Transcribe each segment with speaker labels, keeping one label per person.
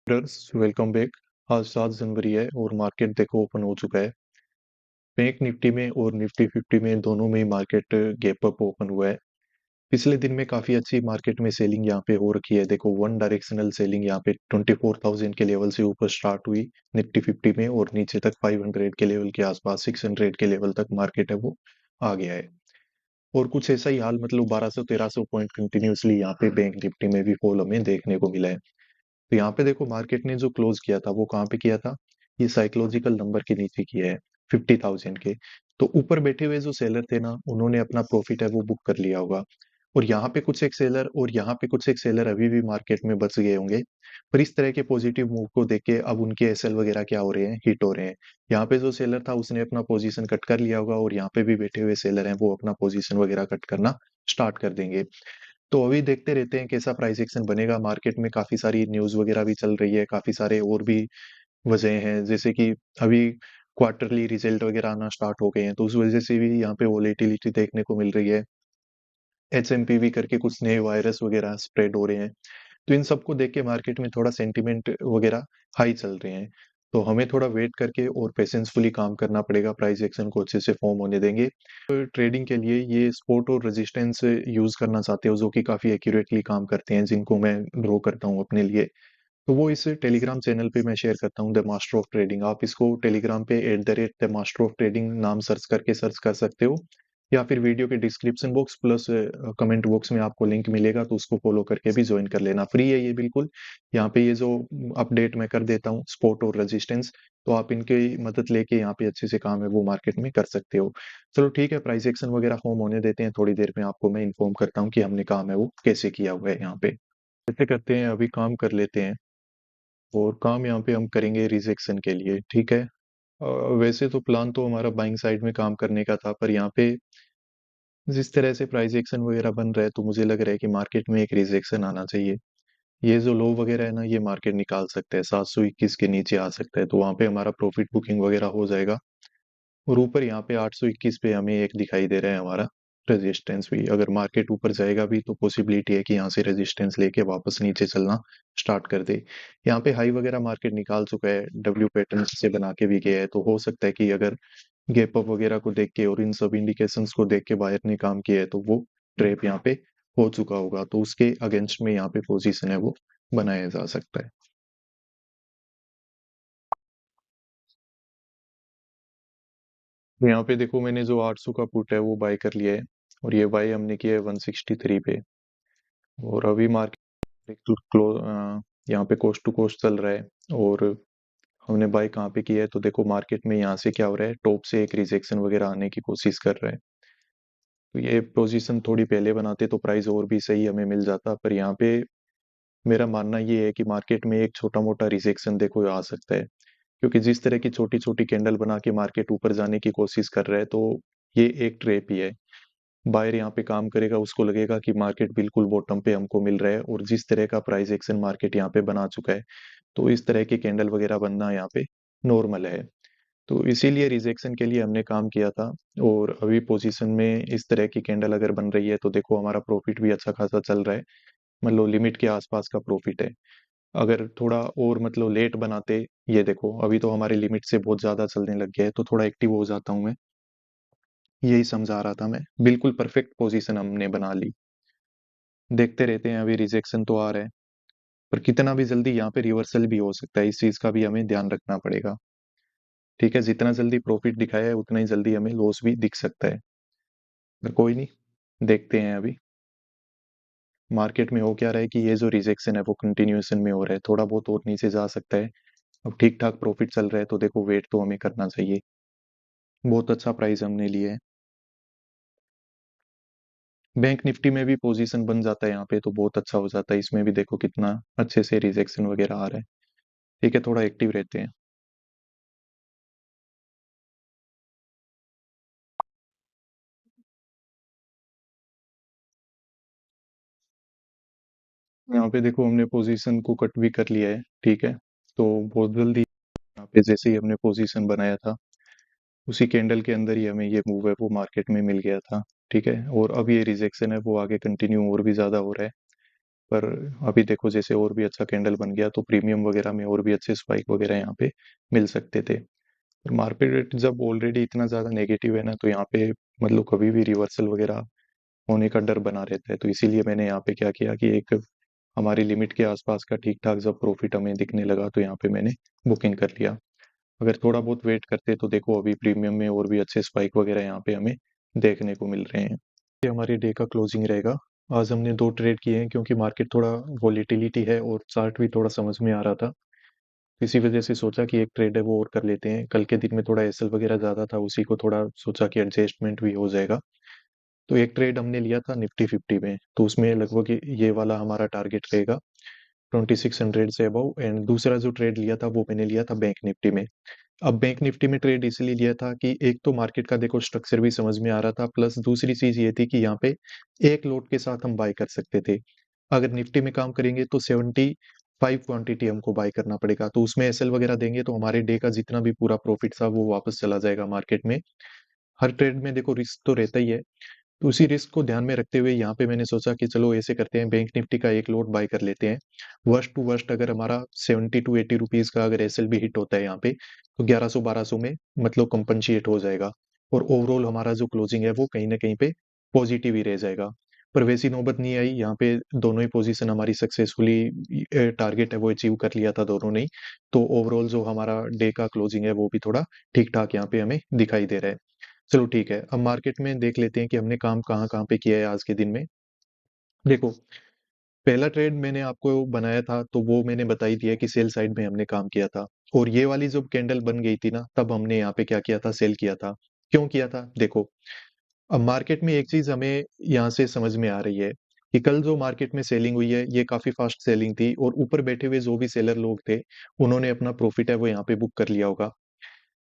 Speaker 1: Welcome back. आज 7 जनवरी है और मार्केट देखो ओपन हो चुका है। बैंक निफ्टी में और निफ्टी 50 में दोनों में मार्केट गैप अप ओपन हुआ है। पिछले दिन में काफी अच्छी मार्केट में सेलिंग यहाँ पे हो रखी है। देखो वन डायरेक्शनल सेलिंग यहाँ पे 24,000 के लेवल से ऊपर स्टार्ट हुई निफ्टी 50 में और नीचे तक 500 के लेवल के आसपास 600 के लेवल तक मार्केट है वो आ गया है। और कुछ ऐसा ही हाल मतलब 1200-1300 पॉइंट कंटिन्यूसली यहाँ पे बैंक निफ्टी में भी फॉल हमें देखने को मिला है। तो यहाँ पे देखो मार्केट ने जो क्लोज किया था वो कहाँ पे किया था, ये साइकोलॉजिकल नंबर के नीचे किया है 50,000 के। तो ऊपर बैठे हुए जो सेलर थे ना उन्होंने अपना प्रॉफिट है वो बुक कर लिया होगा। और यहाँ पे कुछ एक सेलर और यहाँ पे कुछ एक सेलर अभी भी मार्केट में बच गए होंगे। पर इस तरह के पॉजिटिव मूव को देख के अब उनके एसएल वगैरह क्या हो रहे हैं, हिट हो रहे हैं। यहाँ पे जो सेलर था उसने अपना पोजीशन कट कर लिया होगा और यहाँ पे भी बैठे हुए सेलर हैं वो अपना पोजीशन वगैरह कट करना स्टार्ट कर देंगे। तो अभी देखते रहते हैं कैसा प्राइस एक्शन बनेगा। मार्केट में काफी सारी न्यूज वगैरह भी चल रही है, काफी सारे और भी वजह हैं, जैसे कि अभी क्वार्टरली रिजल्ट वगैरह आना स्टार्ट हो गए हैं तो उस वजह से भी यहाँ पे वोलेटिलिटी देखने को मिल रही है। एचएमपीवी करके कुछ नए वायरस वगैरह स्प्रेड हो रहे हैं। तो इन सबको देख के मार्केट में थोड़ा सेंटिमेंट वगैरह हाई चल रहे हैं। तो हमें थोड़ा वेट करके और पेशेंसफुली काम करना पड़ेगा, प्राइस एक्शन को अच्छे से फॉर्म होने देंगे। तो ट्रेडिंग के लिए ये सपोर्ट और रेजिस्टेंस यूज करना चाहते हो जो कि काफी एक्यूरेटली काम करते हैं, जिनको मैं ड्रॉ करता हूँ अपने लिए। तो वो इस टेलीग्राम चैनल पे मैं शेयर करता हूँ, द मास्टर ऑफ ट्रेडिंग। आप इसको टेलीग्राम पे @द मास्टर ऑफ ट्रेडिंग नाम सर्च करके सर्च कर सकते हो, या फिर वीडियो के description box plus comment box में आपको लिंक मिलेगा तो उसको फॉलो करके भी ज्वाइन कर लेना। फ्री है ये बिल्कुल। यहाँ पे ये जो अपडेट मैं कर देता हूँ सपोर्ट और रेजिस्टेंस, तो आप इनकी मदद लेके यहाँ पे अच्छे से काम है वो मार्केट में कर सकते हो। चलो ठीक है, प्राइस एक्शन वगैरह फॉर्म होने देते हैं, थोड़ी देर में आपको मैं इन्फॉर्म करता हूँ कि हमने काम है वो कैसे किया हुआ है यहाँ पे। कैसे करते हैं अभी काम कर लेते हैं। और काम यहाँ पे हम करेंगे रिजेक्शन के लिए, ठीक है। वैसे तो प्लान तो हमारा बाइंग साइड में काम करने का था, पर यहाँ पे जिस तरह से प्राइस एक्शन वगैरह बन रहा है तो मुझे लग रहा है कि मार्केट में एक रिजेक्शन आना चाहिए। ये जो लो वगैरह है ना ये मार्केट निकाल सकता है, 721 के नीचे आ सकता है तो वहां पे हमारा प्रॉफिट बुकिंग वगैरह हो जाएगा। और ऊपर यहाँ पे 821 पे हमें एक दिखाई दे रहा है हमारा रेजिस्टेंस भी। अगर मार्केट ऊपर जाएगा भी तो पॉसिबिलिटी है कि यहाँ से रेजिस्टेंस लेके वापस नीचे चलना स्टार्ट कर दे। यहाँ पे हाई वगैरह मार्केट निकाल चुका है, डब्ल्यू पैटर्न से बना के भी गया है, तो हो सकता है कि अगर गैप अप वगैरह को देख के और इन सब इंडिकेशंस को देख के बायर ने काम किया है तो वो ट्रेप यहाँ पे हो चुका होगा, तो उसके अगेंस्ट में यहाँ पे पोजीशन है वो बनाया जा सकता है। तो यहाँ पे देखो मैंने जो 800 का पुट है वो बाय कर लिया है और ये बाय हमने किया है 163 पे। और अभी मार्केट क्लोज यहाँ पे कोस्ट टू कोस्ट चल रहा है। और हमने बाय कहाँ पे किया है तो देखो मार्केट में यहाँ से क्या हो रहा है, टॉप से एक रिजेक्शन वगैरह आने की कोशिश कर रहा है। तो ये पोजीशन थोड़ी पहले बनाते तो प्राइस और भी सही हमें मिल जाता, पर यहाँ पे मेरा मानना ये है कि मार्केट में एक छोटा मोटा रिजेक्शन देखो आ सकता है। क्योंकि जिस तरह की छोटी छोटी कैंडल बना के मार्केट ऊपर जाने की कोशिश कर रहा है तो ये एक ट्रेप ही है। बायर यहाँ पे काम करेगा, उसको लगेगा कि मार्केट बिल्कुल बॉटम पे हमको मिल रहा है, और जिस तरह का प्राइस एक्शन मार्केट यहाँ पे बना चुका है तो इस तरह की कैंडल वगैरह बनना यहाँ पे नॉर्मल है। तो इसीलिए रिजेक्शन के लिए हमने काम किया था। और अभी पोजीशन में इस तरह की कैंडल अगर बन रही है तो देखो हमारा प्रॉफिट भी अच्छा खासा चल रहा है, मतलब लिमिट के आसपास का प्रॉफिट है। अगर थोड़ा और मतलब लेट बनाते, ये देखो अभी तो हमारे लिमिट से बहुत ज्यादा चलने लग गया है तो थोड़ा एक्टिव हो जाता हूँ मैं, यही समझा रहा था मैं। बिल्कुल परफेक्ट पोजीशन हमने बना ली। देखते रहते हैं, अभी रिजेक्शन तो आ रहा है पर कितना भी जल्दी यहाँ पे रिवर्सल भी हो सकता है, इस चीज का भी हमें ध्यान रखना पड़ेगा। ठीक है, जितना जल्दी प्रॉफिट दिखाया है उतना ही जल्दी हमें लॉस भी दिख सकता है। पर कोई नहीं, देखते हैं अभी मार्केट में हो क्या रहा है कि ये जो रिजेक्शन है वो कंटिन्यूएशन में हो रहा है, थोड़ा बहुत और नीचे जा सकता है। अब ठीक ठाक प्रॉफिट चल रहा है तो देखो वेट तो हमें करना चाहिए। बहुत अच्छा प्राइस हमने लिया है। बैंक निफ्टी में भी पोजीशन बन जाता है यहाँ पे तो बहुत अच्छा हो जाता है, इसमें भी देखो कितना अच्छे से रिजेक्शन वगैरह आ रहा है। ठीक है, थोड़ा एक्टिव रहते हैं। यहाँ पे देखो हमने पोजीशन को कट भी कर लिया है, ठीक है। तो बहुत जल्दी यहाँ पे जैसे ही हमने पोजीशन बनाया था उसी कैंडल के अंदर ही हमें ये मूव है वो मार्केट में मिल गया था। ठीक है, और अब ये रिजेक्शन है वो आगे कंटिन्यू और भी ज्यादा हो रहा है। पर अभी देखो जैसे और भी अच्छा कैंडल बन गया तो प्रीमियम वगैरह में और भी अच्छे स्पाइक वगैरह यहाँ पे मिल सकते थे। मार्केट जब ऑलरेडी इतना ज़्यादा नेगेटिव है ना, तो यहाँ पे मतलब कभी भी रिवर्सल वगैरह होने का डर बना रहता है। तो इसीलिए मैंने यहाँ पे क्या किया कि एक हमारी लिमिट के आसपास का ठीक-ठाक जब प्रॉफिट हमें दिखने लगा तो यहाँ पे मैंने बुकिंग कर लिया। अगर थोड़ा बहुत वेट करते तो देखो अभी प्रीमियम में और भी अच्छे स्पाइक वगैरह यहाँ पे हमें देखने को मिल रहे हैं। ये हमारे डे का क्लोजिंग रहेगा। आज हमने 2 ट्रेड किए हैं क्योंकि मार्केट थोड़ा वॉलेटिलिटी है और चार्ट भी थोड़ा समझ में आ रहा था। इसी वजह से सोचा कि एक ट्रेड है वो और कर लेते हैं। कल के दिन में थोड़ा एसएल वगैरह ज़्यादा था, उसी को थोड़ा सोचा कि एडजस्टमेंट भी हो जाएगा। तो एक ट्रेड हमने लिया था निफ्टी 50 में, तो उसमें लगभग ये वाला हमारा टारगेट रहेगा 2600 से अबव। एंड दूसरा जो ट्रेड लिया था वो मैंने लिया था बैंक निफ्टी में। अब बैंक निफ्टी में ट्रेड इसलिए लिया था कि एक तो मार्केट का देखो स्ट्रक्चर भी समझ में आ रहा था, प्लस दूसरी चीज ये थी कि यहाँ पे एक लोट के साथ हम बाय कर सकते थे। अगर निफ्टी में काम करेंगे तो 75 क्वांटिटी हमको बाय करना पड़ेगा, तो उसमें एसएल वगैरह देंगे तो हमारे डे का जितना भी पूरा प्रॉफिट था वो वापस चला जाएगा मार्केट में। हर ट्रेड में देखो रिस्क तो रहता ही है, तो उसी रिस्क को ध्यान में रखते हुए यहाँ पे मैंने सोचा कि चलो ऐसे करते हैं, बैंक निफ्टी का एक लोट बाय कर लेते हैं। वर्स्ट टू वर्स्ट अगर हमारा 70 to 80 रुपीज का अगर एसएल भी हिट होता है यहाँ पे, तो 1100-1200 में मतलब कंपनशिएट हो जाएगा और ओवरऑल हमारा जो क्लोजिंग है वो कहीं ना कहीं पे पॉजिटिव ही रह जाएगा। पर वैसी नौबत नहीं आई, यहाँ पे दोनों ही पोजीशन हमारी सक्सेसफुली टारगेट है वो अचीव कर लिया था दोनों ने ही। तो ओवरऑल जो हमारा डे का क्लोजिंग है वो भी थोड़ा ठीक ठाक यहाँ पे हमें दिखाई दे रहा है। चलो ठीक है, अब मार्केट में देख लेते हैं कि हमने काम कहाँ-कहाँ पे किया है आज के दिन में। देखो, पहला ट्रेड मैंने आपको बनाया था, तो वो मैंने बता ही दिया कि सेल साइड में हमने काम किया था। और ये वाली जब कैंडल बन गई थी ना, तब हमने यहाँ पे क्या किया था, सेल किया था। क्यों किया था? देखो, अब मार्केट में एक चीज़ हमें यहाँ से समझ में आ रही है कि कल जो मार्केट में सेलिंग हुई है, ये काफ़ी फास्ट सेलिंग थी और ऊपर बैठे हुए जो भी सेलर लोग थे, उन्होंने अपना प्रॉफिट है वो यहाँ पे बुक कर लिया होगा।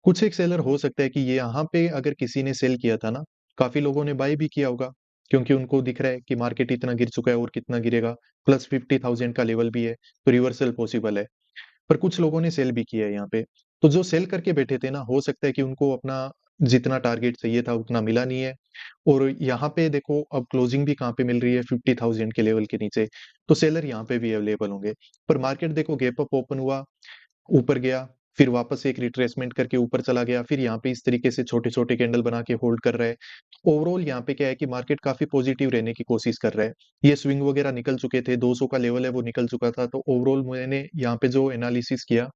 Speaker 1: कुछ एक सेलर हो सकता है कि ये यहाँ पे अगर किसी ने सेल किया था ना, काफ़ी लोगों ने बाय भी किया होगा, क्योंकि उनको दिख रहा है कि मार्केट इतना गिर चुका है और कितना गिरेगा, प्लस 50,000 का लेवल भी है, तो रिवर्सल पॉसिबल है। पर कुछ लोगों ने सेल भी किया है यहाँ पे। तो जो सेल करके बैठे थे ना, हो सकता है कि उनको अपना जितना टारगेट चाहिए था उतना मिला नहीं है। और यहाँ पे देखो अब क्लोजिंग भी कहाँ पे मिल रही है, 50,000 के लेवल के नीचे, तो सेलर यहाँ पे भी अवेलेबल होंगे। पर मार्केट देखो गैप अप ओपन हुआ, ऊपर गया, फिर वापस एक रिट्रेसमेंट करके ऊपर चला गया, फिर यहाँ पे इस तरीके से छोटे-छोटे कैंडल बना के होल्ड कर रहा है। ओवरऑल यहाँ पे क्या है कि मार्केट काफ़ी पॉजिटिव रहने की कोशिश कर रहा है। ये स्विंग वगैरह निकल चुके थे, 200 का लेवल है वो निकल चुका था, तो ओवरऑल मैंने यहाँ पे जो एनालिसिस किया,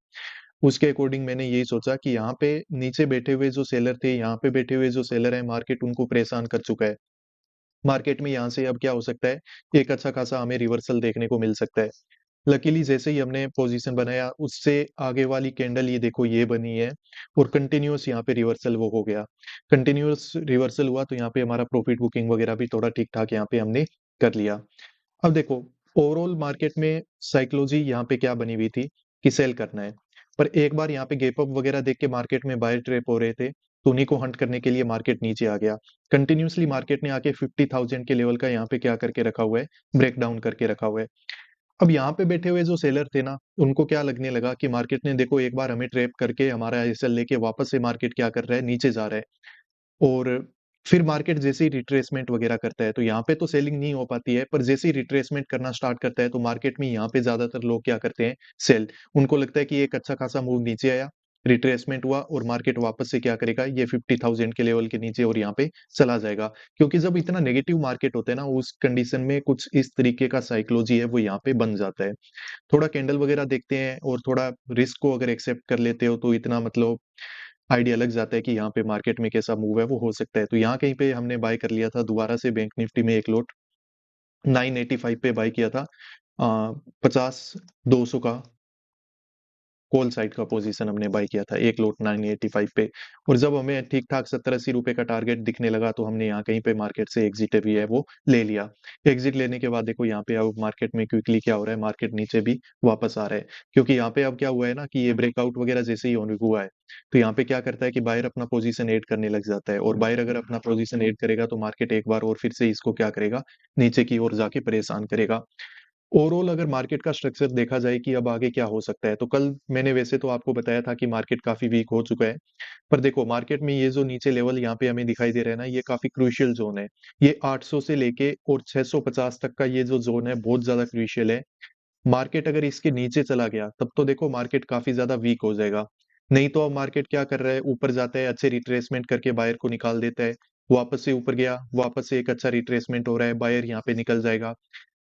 Speaker 1: उसके अकॉर्डिंग मैंने यही सोचा कि यहाँ पे नीचे बैठे हुए जो सेलर थे, यहाँ पे बैठे हुए जो सेलर हैं, मार्केट उनको परेशान कर चुका है। मार्केट में यहाँ से अब क्या हो सकता है, एक अच्छा खासा हमें रिवर्सल देखने को मिल सकता है। लकीली जैसे ही हमने पोजीशन बनाया, उससे आगे वाली कैंडल ये देखो ये बनी है और कंटिन्यूअस यहाँ पे रिवर्सल वो हो गया। कंटिन्यूअस रिवर्सल हुआ तो यहाँ पे हमारा प्रॉफिट बुकिंग वगैरह भी थोड़ा ठीक-ठाक यहाँ पे हमने कर लिया। अब देखो, ओवरऑल मार्केट में साइकोलॉजी यहाँ पे क्या बनी हुई थी कि सेल करना है। पर एक बार यहाँ पे गैप अप वगैरह देख के मार्केट में बाय ट्रैप हो रहे थे, तो उन्हीं को हंट करने के लिए मार्केट नीचे आ गया। कंटिन्यूअसली मार्केट ने आके 50,000 के लेवल का यहाँ पे क्या करके रखा हुआ है, ब्रेक डाउन करके रखा हुआ है। अब यहाँ पे बैठे हुए जो सेलर थे ना, उनको क्या लगने लगा कि मार्केट ने देखो एक बार हमें ट्रैप करके हमारा एसएल लेके वापस से मार्केट क्या कर रहा है, नीचे जा रहा है। और फिर मार्केट जैसे ही रिट्रेसमेंट वगैरह करता है, तो यहाँ पे तो सेलिंग नहीं हो पाती है, पर जैसे ही रिट्रेसमेंट करना स्टार्ट करता है, तो मार्केट में यहाँ पे ज़्यादातर लोग क्या करते हैं, सेल। उनको लगता है कि एक अच्छा खासा मूव नीचे आया, रिट्रेसमेंट हुआ और मार्केट वापस से क्या करेगा, ये 50,000 के लेवल के नीचे और यहाँ पे चला जाएगा। क्योंकि जब इतना नेगेटिव मार्केट होता है ना, उस कंडीशन में कुछ इस तरीके का साइकोलॉजी है, वो यहाँ पे बन जाता है। थोड़ा कैंडल वगैरह देखते हैं और थोड़ा रिस्क को अगर एक्सेप्ट कर लेते हो, तो इतना मतलब आइडिया लग जाता है कि यहाँ पे मार्केट में कैसा मूव है वो हो सकता है। तो यहाँ कहीं पे हमने बाय कर लिया था दोबारा से बैंक निफ्टी में एक लॉट 985 पे बाय किया था। 50 200 का कॉल साइड का पोजीशन हमने बाय किया था, एक लॉट 985 पे। और जब हमें ठीक-ठाक 70-80 रुपए का टारगेट दिखने लगा, तो हमने यहाँ कहीं पे मार्केट से एग्जिट भी है वो ले लिया। एग्जिट लेने के बाद देखो यहाँ पे अब मार्केट में क्विकली क्या हो रहा है, मार्केट नीचे भी वापस आ रहा है। क्योंकि यहाँ पे अब क्या हुआ है ना कि ये ब्रेकआउट वगैरह जैसे ही होने हुआ है, तो यहाँ पे क्या करता है कि बायर अपना पोजीशन ऐड करने लग जाता है और बायर अगर अपना पोजीशन ऐड करेगा, तो मार्केट एक बार और फिर से इसको क्या करेगा, नीचे की ओर जाके परेशान करेगा। ओवरऑल अगर मार्केट का स्ट्रक्चर देखा जाए कि अब आगे क्या हो सकता है, तो कल मैंने वैसे तो आपको बताया था कि मार्केट काफ़ी वीक हो चुका है। पर देखो मार्केट में ये जो नीचे लेवल यहाँ पे हमें दिखाई दे रहा है ना, ये काफ़ी क्रूशियल ज़ोन है। ये 800 से लेके और 650 तक का ये जो ज़ोन है बहुत ज़्यादा क्रूशियल है। मार्केट अगर इसके नीचे चला गया तब तो देखो मार्केट काफ़ी ज़्यादा वीक हो जाएगा। नहीं तो अब मार्केट क्या कर रहा है, ऊपर जाता है, अच्छे रिट्रेसमेंट करके बायर को निकाल देता है। वापस से ऊपर गया, वापस से एक अच्छा रिट्रेसमेंट हो रहा है, बायर यहाँ पे निकल जाएगा।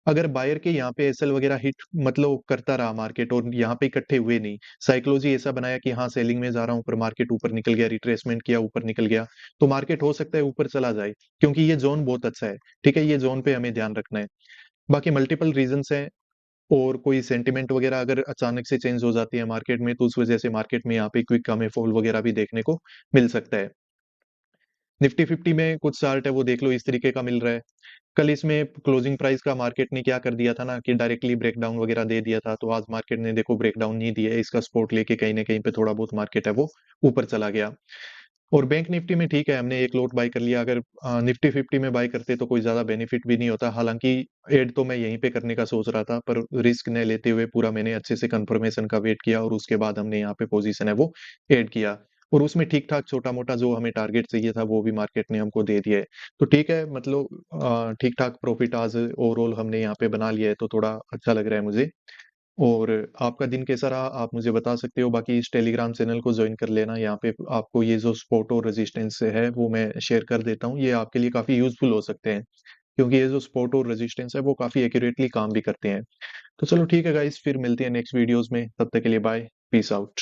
Speaker 1: अगर बायर के यहाँ पे एसएल वगैरह हिट मतलब करता रहा मार्केट और यहाँ पे इकट्ठे हुए नहीं, साइकोलॉजी ऐसा बनाया कि हाँ सेलिंग में जा रहा हूँ पर मार्केट ऊपर निकल गया, रिट्रेसमेंट किया ऊपर निकल गया, तो मार्केट हो सकता है ऊपर चला जाए, क्योंकि ये जोन बहुत अच्छा है। ठीक है, ये जोन पे हमें ध्यान रखना है। बाकी मल्टीपल रीजंस हैं, और कोई सेंटिमेंट वगैरह अगर अचानक से चेंज हो जाती है मार्केट में, तो उस वजह से मार्केट में यहाँ पे क्विक हमें फॉल वगैरह भी देखने को मिल सकता है। निफ्टी फिफ्टी में कुछ चार्ट है वो देख लो, इस तरीके का मिल रहा है। कल इसमें क्लोजिंग प्राइस का मार्केट ने क्या कर दिया था ना कि डायरेक्टली ब्रेकडाउन वगैरह दे दिया था, तो आज मार्केट ने देखो ब्रेकडाउन नहीं दिया है, इसका सपोर्ट लेके कहीं ना कहीं पे थोड़ा बहुत मार्केट है वो ऊपर चला गया। और बैंक निफ्टी में ठीक है, हमने एक लॉट बाय कर लिया। अगर निफ्टी फिफ्टी में बाय करते तो कोई ज्यादा बेनिफिट भी नहीं होता। हालांकि एड तो मैं यहीं पे करने का सोच रहा था, पर रिस्क न लेते हुए पूरा मैंने अच्छे से कंफर्मेशन का वेट किया और उसके बाद हमने यहाँ पे पोजीशन है वो ऐड किया। और उसमें ठीक ठाक छोटा मोटा जो हमें टारगेट चाहिए था वो भी मार्केट ने हमको दे दिया है। तो ठीक है, मतलब ठीक ठाक प्रॉफिट आज ओवरऑल हमने यहाँ पे बना लिया है, तो थोड़ा अच्छा लग रहा है मुझे। और आपका दिन कैसा रहा आप मुझे बता सकते हो। बाकी इस टेलीग्राम चैनल को ज्वाइन कर लेना, यहाँ पे आपको ये जो सपोर्ट और रेजिस्टेंस है वो मैं शेयर कर देता हूँ, ये आपके लिए काफी यूजफुल हो सकते हैं, क्योंकि ये जो सपोर्ट और रेजिस्टेंस है वो काफी एक्यूरेटली काम भी करते हैं। तो चलो ठीक है गाइस, फिर मिलते हैं नेक्स्ट वीडियोस में, तब तक के लिए बाय, पीस आउट।